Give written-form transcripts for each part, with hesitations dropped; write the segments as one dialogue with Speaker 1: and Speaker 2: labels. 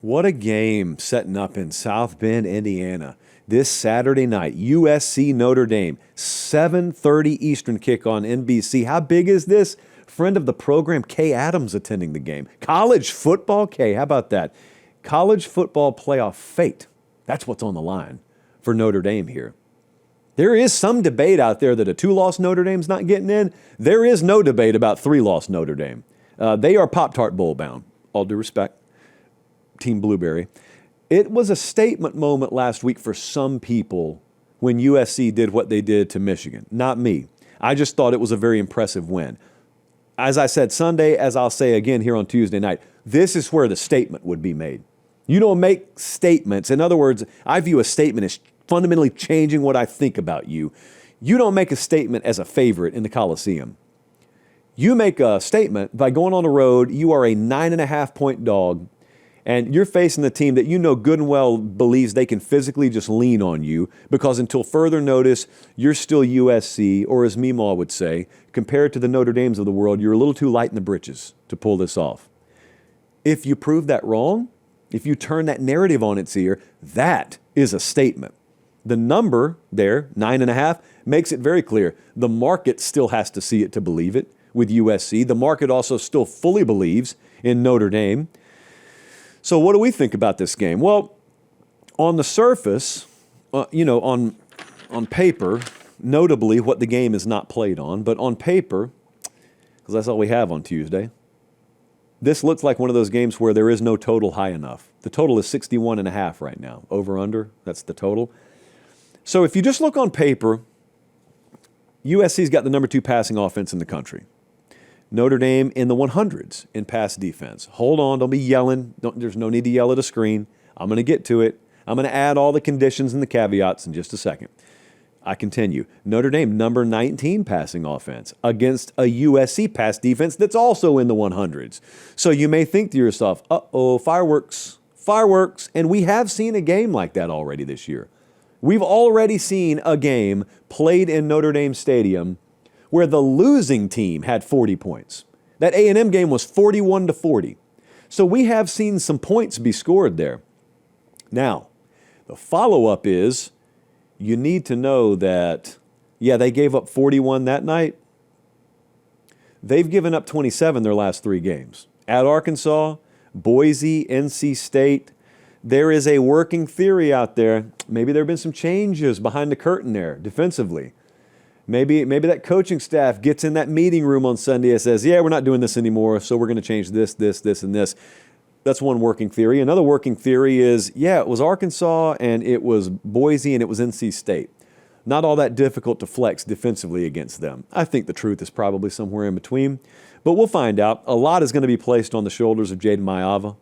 Speaker 1: What a game setting up in South Bend, Indiana. This Saturday night, USC Notre Dame, 7:30 Eastern kick on NBC. How big is this? Friend of the program, Kay Adams, attending the game. College football, Kay, how about that? College football playoff fate. That's what's on the line for Notre Dame here. There is some debate out there that a 2-loss Notre Dame's not getting in. There is no debate about 3-loss Notre Dame. They are Pop-Tart Bowl bound, all due respect. Team Blueberry. It was a statement moment last week for some people when USC did what they did to Michigan. Not me. I just thought it was a very impressive win. As I said Sunday, as I'll say again here on Tuesday night, this is where the statement would be made. You don't make statements. In other words, I view a statement as fundamentally changing what I think about you. You don't make a statement as a favorite in the Coliseum. You make a statement by going on the road. You are a 9.5-point dog. And you're facing the team that you know good and well believes they can physically just lean on you because until further notice, you're still USC, or as Meemaw would say, compared to the Notre Dames of the world, you're a little too light in the britches to pull this off. If you prove that wrong, if you turn that narrative on its ear, that is a statement. The number there, 9.5, makes it very clear. The market still has to see it to believe it with USC. The market also still fully believes in Notre Dame. So what do we think about this game? Well, on the surface, on paper, notably what the game is not played on, but on paper, because that's all we have on Tuesday, this looks like one of those games where there is no total high enough. The total is 61.5 right now. Over, under, that's the total. So if you just look on paper, USC's got the number 2 passing offense in the country. Notre Dame in the 100s in pass defense. Hold on, don't be yelling. There's no need to yell at a screen. I'm going to get to it. I'm going to add all the conditions and the caveats in just a second. I continue. Notre Dame, number 19 passing offense against a USC pass defense that's also in the 100s. So you may think to yourself, uh-oh, fireworks. And we have seen a game like that already this year. We've already seen a game played in Notre Dame Stadium where the losing team had 40 points. That A&M game was 41-40. So we have seen some points be scored there. Now, the follow-up is you need to know that, they gave up 41 that night. They've given up 27 their last 3 games. At Arkansas, Boise, NC State. There is a working theory out there. Maybe there have been some changes behind the curtain there defensively. Maybe that coaching staff gets in that meeting room on Sunday and says, we're not doing this anymore, so we're going to change this, and this. That's one working theory. Another working theory is, it was Arkansas and it was Boise and it was NC State. Not all that difficult to flex defensively against them. I think the truth is probably somewhere in between, but we'll find out. A lot is going to be placed on the shoulders of Jaden Maiava.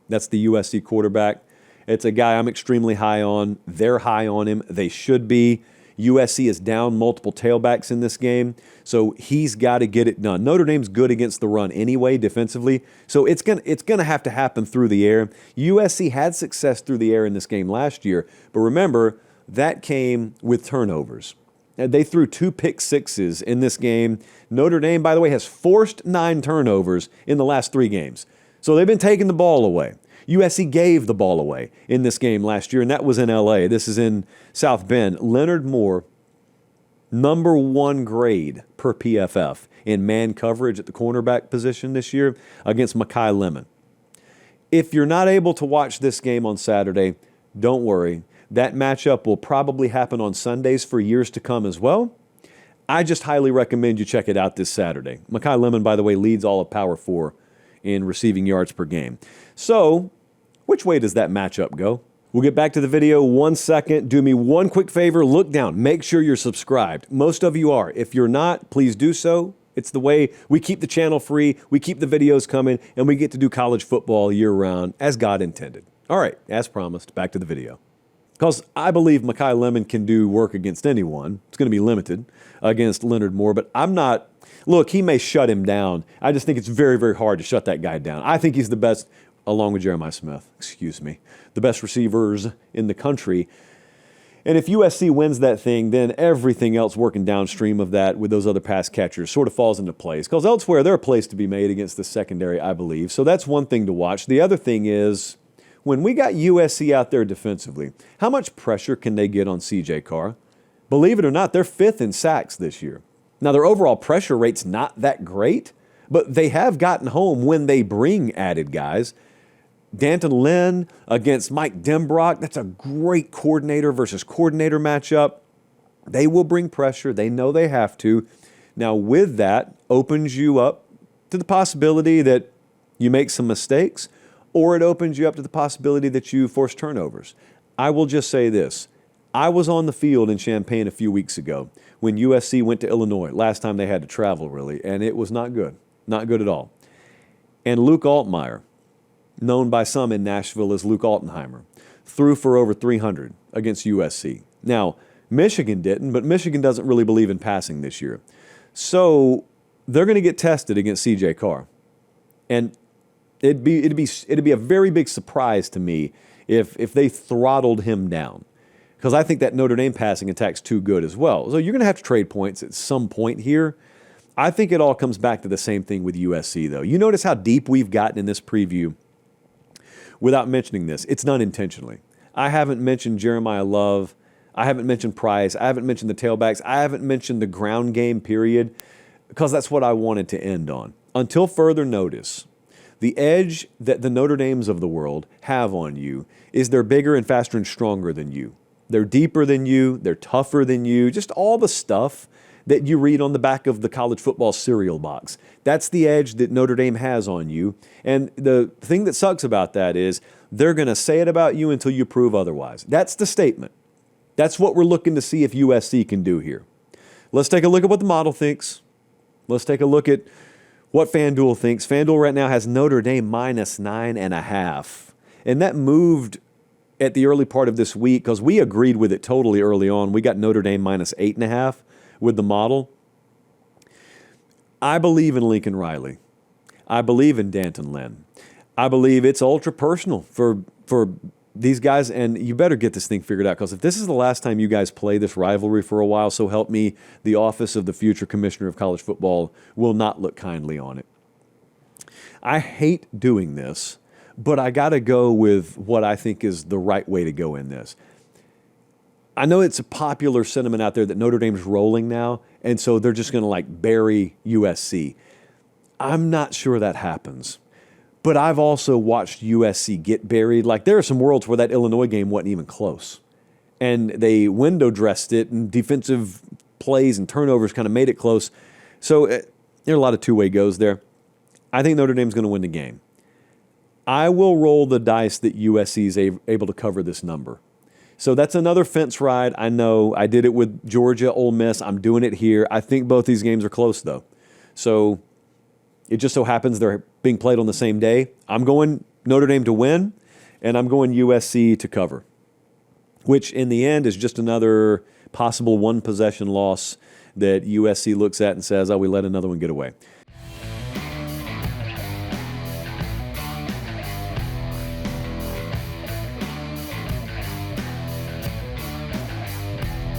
Speaker 1: That's the USC quarterback. It's a guy I'm extremely high on. They're high on him. They should be. USC is down multiple tailbacks in this game, so he's got to get it done. Notre Dame's good against the run anyway defensively, so it's gonna have to happen through the air. USC had success through the air in this game last year, but remember, that came with turnovers. They threw 2 pick sixes in this game. Notre Dame, by the way, has forced 9 turnovers in the last 3 games, so they've been taking the ball away. USC gave the ball away in this game last year, and that was in L.A. This is in South Bend. Leonard Moore, number 1 grade per PFF in man coverage at the cornerback position this year against Makai Lemon. If you're not able to watch this game on Saturday, don't worry. That matchup will probably happen on Sundays for years to come as well. I just highly recommend you check it out this Saturday. Makai Lemon, by the way, leads all of Power 4 in receiving yards per game. So, which way does that matchup go? We'll get back to the video 1 second. Do me one quick favor. Look down. Make sure you're subscribed. Most of you are. If you're not, please do so. It's the way we keep the channel free, we keep the videos coming, and we get to do college football year-round as God intended. All right, as promised, back to the video. Because I believe Makai Lemon can do work against anyone. It's going to be limited against Leonard Moore, but I'm not. Look, he may shut him down. I just think it's very, very hard to shut that guy down. I think he's the best, along with Jeremiah Smith, the best receivers in the country. And if USC wins that thing, then everything else working downstream of that with those other pass catchers sort of falls into place. Because elsewhere, they're a place to be made against the secondary, I believe. So that's one thing to watch. The other thing is, when we got USC out there defensively, how much pressure can they get on C.J. Carr? Believe it or not, they're 5th in sacks this year. Now, their overall pressure rate's not that great, but they have gotten home when they bring added guys. Danton Lynn against Mike Denbrock, that's a great coordinator versus coordinator matchup. They will bring pressure. They know they have to. Now, with that, opens you up to the possibility that you make some mistakes, or it opens you up to the possibility that you force turnovers. I will just say this. I was on the field in Champaign a few weeks ago when USC went to Illinois, last time they had to travel, really, and it was not good. Not good at all. And Luke Altmaier, known by some in Nashville as Luke Altenheimer, threw for over 300 against USC. Now, Michigan didn't, but Michigan doesn't really believe in passing this year. So they're going to get tested against C.J. Carr. And it'd be a very big surprise to me if they throttled him down, because I think that Notre Dame passing attack's too good as well. So you're going to have to trade points at some point here. I think it all comes back to the same thing with USC, though. You notice how deep we've gotten in this preview without mentioning this. It's done intentionally. I haven't mentioned Jeremiah Love. I haven't mentioned Price. I haven't mentioned the tailbacks. I haven't mentioned the ground game, period, because that's what I wanted to end on. Until further notice, the edge that the Notre Dames of the world have on you is they're bigger and faster and stronger than you. They're deeper than you. They're tougher than you. Just all the stuff that you read on the back of the college football cereal box. That's the edge that Notre Dame has on you. And the thing that sucks about that is they're going to say it about you until you prove otherwise. That's the statement. That's what we're looking to see if USC can do here. Let's take a look at what the model thinks. Let's take a look at what FanDuel thinks. FanDuel right now has Notre Dame minus 9.5. And that moved at the early part of this week because we agreed with it totally early on. We got Notre Dame minus 8.5 with the model. I believe in Lincoln Riley. I believe in Danton Lynn. I believe it's ultra personal for these guys, and you better get this thing figured out, because if this is the last time you guys play this rivalry for a while, so help me, the office of the future commissioner of college football will not look kindly on it. I hate doing this, but I got to go with what I think is the right way to go in this. I know it's a popular sentiment out there that Notre Dame's rolling now, and so they're just going to like bury USC. I'm not sure that happens. But I've also watched USC get buried. Like, there are some worlds where that Illinois game wasn't even close. And they window dressed it, and defensive plays and turnovers kind of made it close. So there are a lot of two-way goes there. I think Notre Dame's going to win the game. I will roll the dice that USC is able to cover this number. So that's another fence ride. I know I did it with Georgia, Ole Miss. I'm doing it here. I think both these games are close, though. So it just so happens they're being played on the same day. I'm going Notre Dame to win, and I'm going USC to cover, which in the end is just another possible one-possession loss that USC looks at and says, oh, we let another one get away.